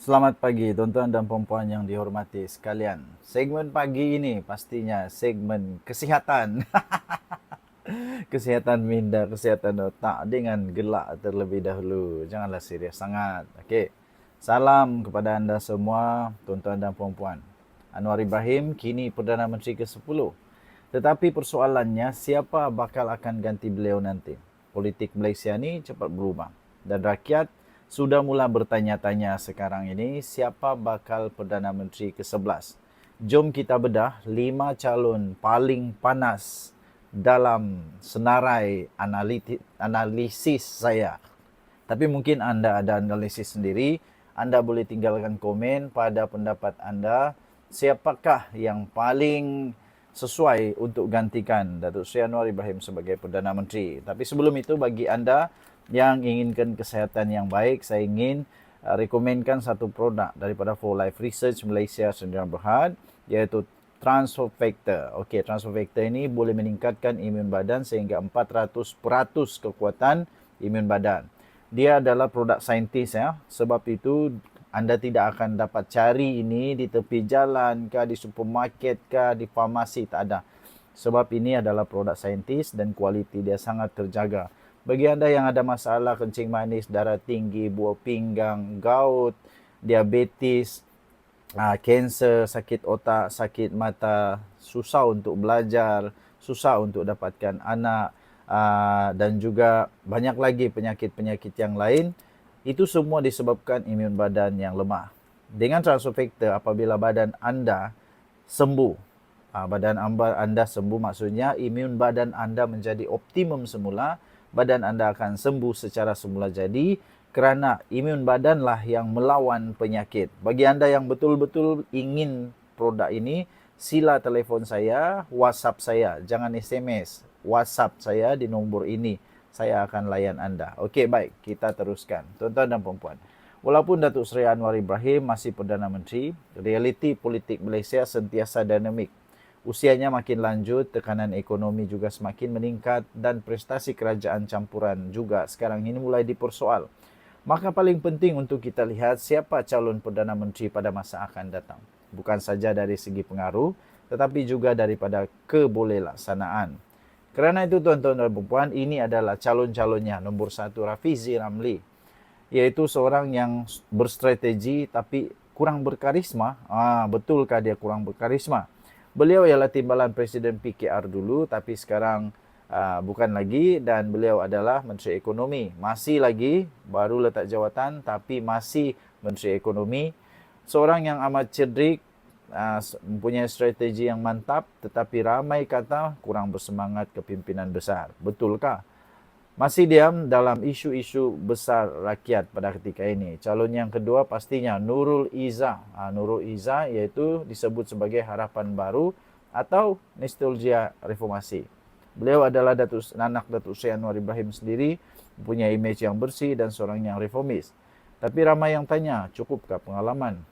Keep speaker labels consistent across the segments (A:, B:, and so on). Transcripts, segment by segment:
A: Selamat pagi tuan-tuan dan puan-puan yang dihormati sekalian. Segmen pagi ini pastinya segmen kesihatan. Kesihatan minda, kesihatan otak dengan gelak terlebih dahulu. Janganlah serius sangat. Okey. Salam kepada anda semua, tuan-tuan dan puan-puan. Anwar Ibrahim kini Perdana Menteri ke-10. Tetapi persoalannya, siapa bakal akan ganti beliau nanti? Politik Malaysia ni cepat berubah. Dan rakyat sudah mula bertanya-tanya sekarang ini, siapa bakal Perdana Menteri ke-11? Jom kita bedah 5 calon paling panas dalam senarai analisis saya. Tapi mungkin anda ada analisis sendiri. Anda boleh tinggalkan komen pada pendapat anda. Siapakah yang paling sesuai untuk gantikan Datuk Seri Anwar Ibrahim sebagai Perdana Menteri. Tapi sebelum itu, bagi anda yang inginkan kesihatan yang baik, saya ingin rekomenkan satu produk daripada For Life Research Malaysia Sdn Bhd, iaitu Transfer Factor. Okey, Transfer Factor ini boleh meningkatkan imun badan sehingga 400% kekuatan imun badan. Dia adalah produk saintis ya. Sebab itu anda tidak akan dapat cari ini di tepi jalan ke, di supermarket ke, di farmasi, tak ada. Sebab ini adalah produk saintis dan kualiti dia sangat terjaga. Bagi anda yang ada masalah kencing manis, darah tinggi, buah pinggang, gout, diabetes, kanser, sakit otak, sakit mata, susah untuk belajar, susah untuk dapatkan anak, dan juga banyak lagi penyakit-penyakit yang lain, itu semua disebabkan imun badan yang lemah. Dengan transfer factor, apabila badan anda sembuh, badan anda sembuh maksudnya imun badan anda menjadi optimum semula, badan anda akan sembuh secara semula jadi, kerana imun badanlah yang melawan penyakit. Bagi anda yang betul-betul ingin produk ini, sila telefon saya, WhatsApp saya, jangan SMS. WhatsApp saya di nombor ini. Saya akan layan anda. Okey, baik. Kita teruskan. Tuan-tuan dan puan-puan. Walaupun Datuk Seri Anwar Ibrahim masih Perdana Menteri, realiti politik Malaysia sentiasa dinamik. Usianya makin lanjut, tekanan ekonomi juga semakin meningkat dan prestasi kerajaan campuran juga sekarang ini mulai dipersoal. Maka paling penting untuk kita lihat siapa calon Perdana Menteri pada masa akan datang. Bukan saja dari segi pengaruh, tetapi juga daripada kebolehlaksanaan. Kerana itu tuan-tuan dan puan, ini adalah calon-calonnya. Nombor 1, Rafizi Ramli. Iaitu seorang yang berstrategi tapi kurang berkarisma. Betulkah dia kurang berkarisma? Beliau ialah timbalan Presiden PKR dulu, tapi sekarang bukan lagi, dan beliau adalah Menteri Ekonomi. Masih lagi, baru letak jawatan, tapi masih Menteri Ekonomi. Seorang yang amat cerdik, mempunyai strategi yang mantap, tetapi ramai kata kurang bersemangat kepimpinan besar. Betulkah? Masih diam dalam isu-isu besar rakyat pada ketika ini. Calon yang kedua pastinya Nurul Izzah. Nurul Izzah iaitu disebut sebagai harapan baru atau nostalgia reformasi. Beliau adalah anak Datuk Seri Anwar Ibrahim sendiri, punya imej yang bersih dan seorang yang reformis. Tapi ramai yang tanya, cukupkah pengalaman?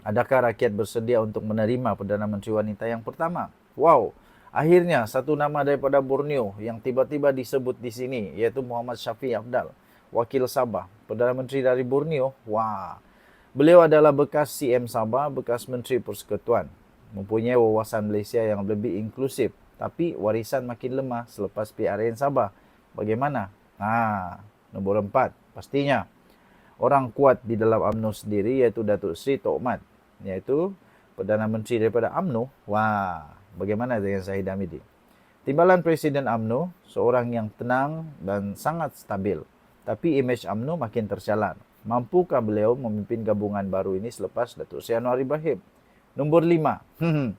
A: Adakah rakyat bersedia untuk menerima Perdana Menteri wanita yang pertama? Wow, akhirnya satu nama daripada Borneo yang tiba-tiba disebut di sini, iaitu Muhammad Syafiq Afdal, Wakil Sabah, Perdana Menteri dari Borneo. Wah, beliau adalah bekas CM Sabah, bekas Menteri Persekutuan. Mempunyai wawasan Malaysia yang lebih inklusif, tapi warisan makin lemah selepas PRN Sabah. Bagaimana? Nombor 4, pastinya orang kuat di dalam UMNO sendiri, iaitu Datuk Seri Tok Mat, iaitu Perdana Menteri daripada UMNO. Wah, bagaimana dengan Zahid Hamidi? Timbalan Presiden UMNO, seorang yang tenang dan sangat stabil. Tapi imej UMNO makin tercalar. Mampukah beliau memimpin gabungan baru ini selepas Datuk Seri Anwar Ibrahim? Nombor 5,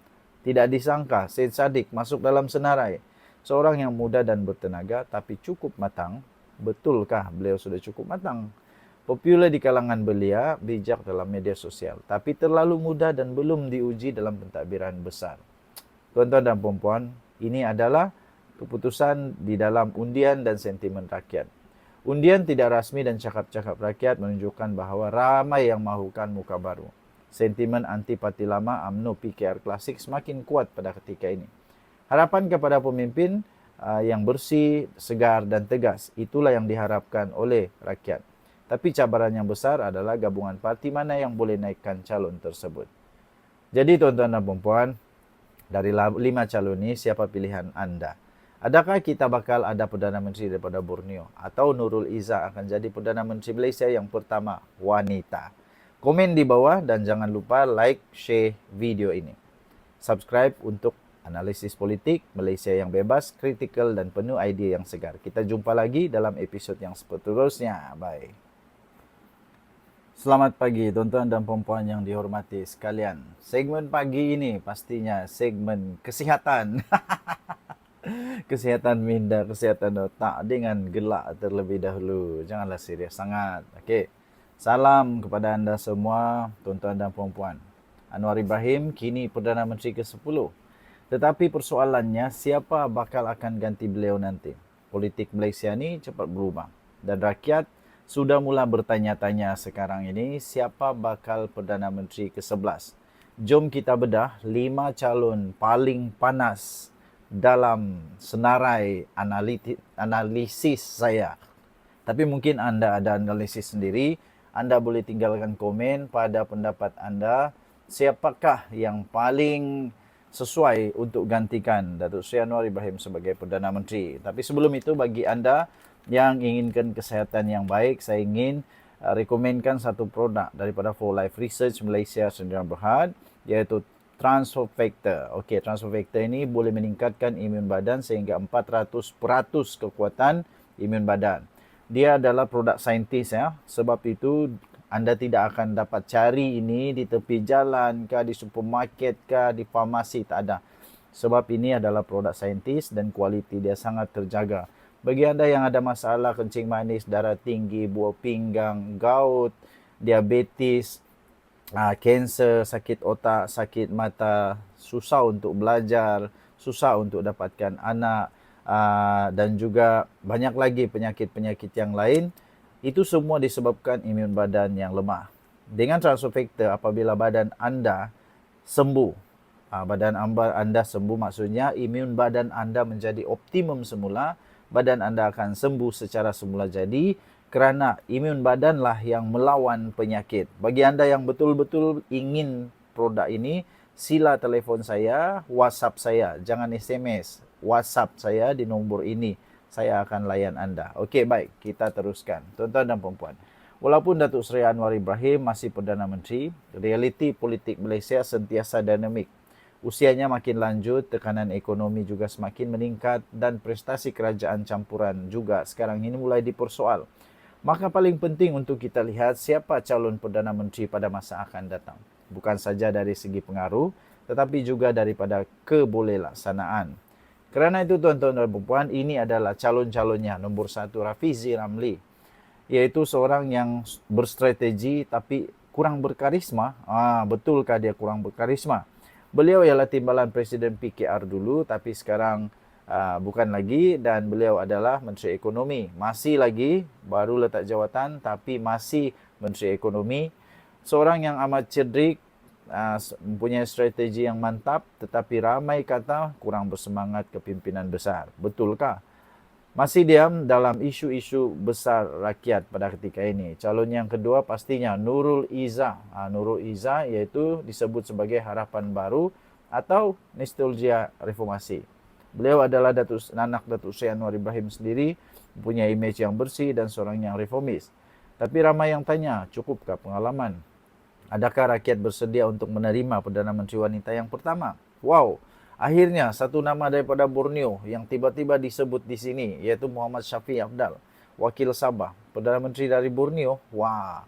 A: tidak disangka Syed Saddiq masuk dalam senarai. Seorang yang muda dan bertenaga tapi cukup matang. Betulkah beliau sudah cukup matang? Popular di kalangan belia, bijak dalam media sosial, tapi terlalu mudah dan belum diuji dalam pentadbiran besar. Tuan-tuan dan puan-puan, ini adalah keputusan di dalam undian dan sentimen rakyat. Undian tidak rasmi dan cakap-cakap rakyat menunjukkan bahawa ramai yang mahukan muka baru. Sentimen antipati lama UMNO PKR klasik semakin kuat pada ketika ini. Harapan kepada pemimpin yang bersih, segar dan tegas, itulah yang diharapkan oleh rakyat. Tapi cabaran yang besar adalah gabungan parti mana yang boleh naikkan calon tersebut. Jadi tuan-tuan dan puan-puan, dari 5 calon ini siapa pilihan anda? Adakah kita bakal ada Perdana Menteri daripada Borneo? Atau Nurul Izzah akan jadi Perdana Menteri Malaysia yang pertama wanita? Komen di bawah dan jangan lupa like, share video ini. Subscribe untuk analisis politik Malaysia yang bebas, kritikal dan penuh idea yang segar. Kita jumpa lagi dalam episod yang seterusnya. Bye. Selamat pagi tuan-tuan dan puan-puan yang dihormati sekalian. Segmen pagi ini pastinya segmen kesihatan. Kesihatan minda, kesihatan otak dengan gelak terlebih dahulu. Janganlah serius sangat. Okey. Salam kepada anda semua, tuan-tuan dan puan-puan. Anwar Ibrahim kini Perdana Menteri ke-10. Tetapi persoalannya, siapa bakal akan ganti beliau nanti? Politik Malaysia ni cepat berubah. Dan rakyat sudah mula bertanya-tanya sekarang ini, siapa bakal Perdana Menteri ke-11? Jom kita bedah 5 calon paling panas dalam senarai analisis saya. Tapi mungkin anda ada analisis sendiri. Anda boleh tinggalkan komen pada pendapat anda. Siapakah yang paling sesuai untuk gantikan Datuk Seri Anwar Ibrahim sebagai Perdana Menteri. Tapi sebelum itu, bagi anda yang inginkan kesihatan yang baik, saya ingin rekomenkan satu produk daripada For Life Research Malaysia Sdn Bhd, iaitu Transfer Factor. Okey, Transfer Factor ini boleh meningkatkan imun badan sehingga 400% kekuatan imun badan. Dia adalah produk saintis ya. Sebab itu anda tidak akan dapat cari ini di tepi jalan kah, di supermarket kah, di farmasi, tak ada. Sebab ini adalah produk saintis dan kualiti dia sangat terjaga. Bagi anda yang ada masalah kencing manis, darah tinggi, buah pinggang, gout, diabetes, kanser, sakit otak, sakit mata, susah untuk belajar, susah untuk dapatkan anak, dan juga banyak lagi penyakit-penyakit yang lain, itu semua disebabkan imun badan yang lemah. Dengan Transfer Factor, apabila badan anda sembuh, badan anda sembuh maksudnya imun badan anda menjadi optimum semula, badan anda akan sembuh secara semula jadi, kerana imun badanlah yang melawan penyakit. Bagi anda yang betul-betul ingin produk ini, sila telefon saya, WhatsApp saya. Jangan SMS. WhatsApp saya di nombor ini. Saya akan layan anda. Okey, baik. Kita teruskan. Tuan-tuan dan puan-puan. Walaupun Datuk Seri Anwar Ibrahim masih Perdana Menteri, realiti politik Malaysia sentiasa dinamik. Usianya makin lanjut, tekanan ekonomi juga semakin meningkat dan prestasi kerajaan campuran juga sekarang ini mulai dipersoal. Maka paling penting untuk kita lihat siapa calon Perdana Menteri pada masa akan datang. Bukan saja dari segi pengaruh, tetapi juga daripada kebolehlaksanaan. Kerana itu tuan-tuan dan puan-puan, ini adalah calon-calonnya. Nombor 1, Rafizi Ramli. Iaitu seorang yang berstrategi tapi kurang berkarisma. Betulkah dia kurang berkarisma? Beliau ialah timbalan Presiden PKR dulu, tapi sekarang bukan lagi, dan beliau adalah Menteri Ekonomi. Masih lagi, baru letak jawatan, tapi masih Menteri Ekonomi. Seorang yang amat cerdik, mempunyai strategi yang mantap, tetapi ramai kata kurang bersemangat kepimpinan besar. Betulkah? Masih diam dalam isu-isu besar rakyat pada ketika ini. Calon yang kedua pastinya Nurul Izzah. Nurul Izzah iaitu disebut sebagai harapan baru atau nostalgia reformasi. Beliau adalah anak Datuk Seri Anwar Ibrahim sendiri, punya imej yang bersih dan seorang yang reformis. Tapi ramai yang tanya, cukupkah pengalaman? Adakah rakyat bersedia untuk menerima Perdana Menteri wanita yang pertama? Wow, akhirnya satu nama daripada Borneo yang tiba-tiba disebut di sini, iaitu Muhammad Shafie Apdal, Wakil Sabah, Perdana Menteri dari Borneo. Wah,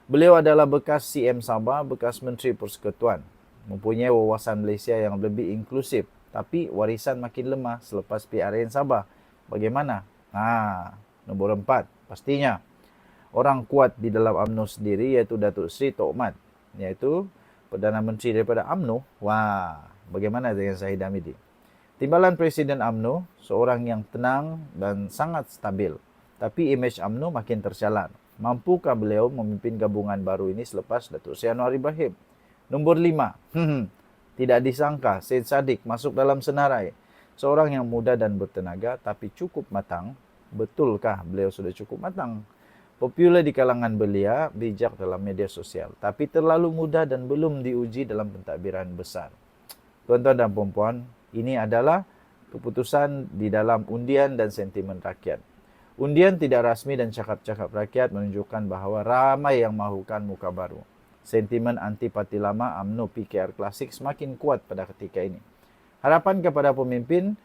A: beliau adalah bekas CM Sabah, bekas Menteri Persekutuan, mempunyai wawasan Malaysia yang lebih inklusif. Tapi warisan makin lemah selepas PRN Sabah. Bagaimana? Nombor 4. Pastinya orang kuat di dalam UMNO sendiri, iaitu Datuk Seri Tok Mat, iaitu Perdana Menteri daripada UMNO. Wah, bagaimana dengan Zahid Hamidi? Timbalan Presiden UMNO, seorang yang tenang dan sangat stabil. Tapi imej UMNO makin tercalar. Mampukah beliau memimpin gabungan baru ini selepas Datuk Seri Anwar Ibrahim? Nombor 5. Tidak disangka, Syed Saddiq masuk dalam senarai. Seorang yang muda dan bertenaga tapi cukup matang. Betulkah beliau sudah cukup matang? Popular di kalangan belia, bijak dalam media sosial, tapi terlalu mudah dan belum diuji dalam pentadbiran besar. Tuan-tuan dan puan-puan, ini adalah keputusan di dalam undian dan sentimen rakyat. Undian tidak rasmi dan cakap-cakap rakyat menunjukkan bahawa ramai yang mahukan muka baru. Sentimen anti parti lama UMNO PKR klasik semakin kuat pada ketika ini. Harapan kepada pemimpin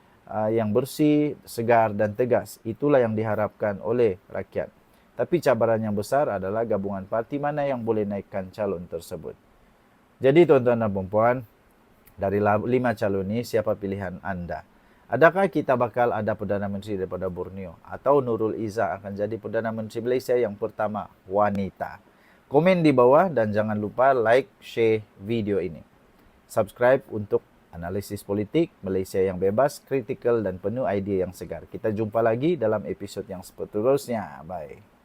A: yang bersih, segar dan tegas, itulah yang diharapkan oleh rakyat. Tapi cabaran yang besar adalah gabungan parti mana yang boleh naikkan calon tersebut. Jadi tuan-tuan dan puan-puan, dari 5 calon ini siapa pilihan anda? Adakah kita bakal ada Perdana Menteri daripada Borneo? Atau Nurul Izzah akan jadi Perdana Menteri Malaysia yang pertama wanita? Komen di bawah dan jangan lupa like, share video ini. Subscribe untuk analisis politik Malaysia yang bebas, kritikal dan penuh idea yang segar. Kita jumpa lagi dalam episod yang seterusnya. Bye.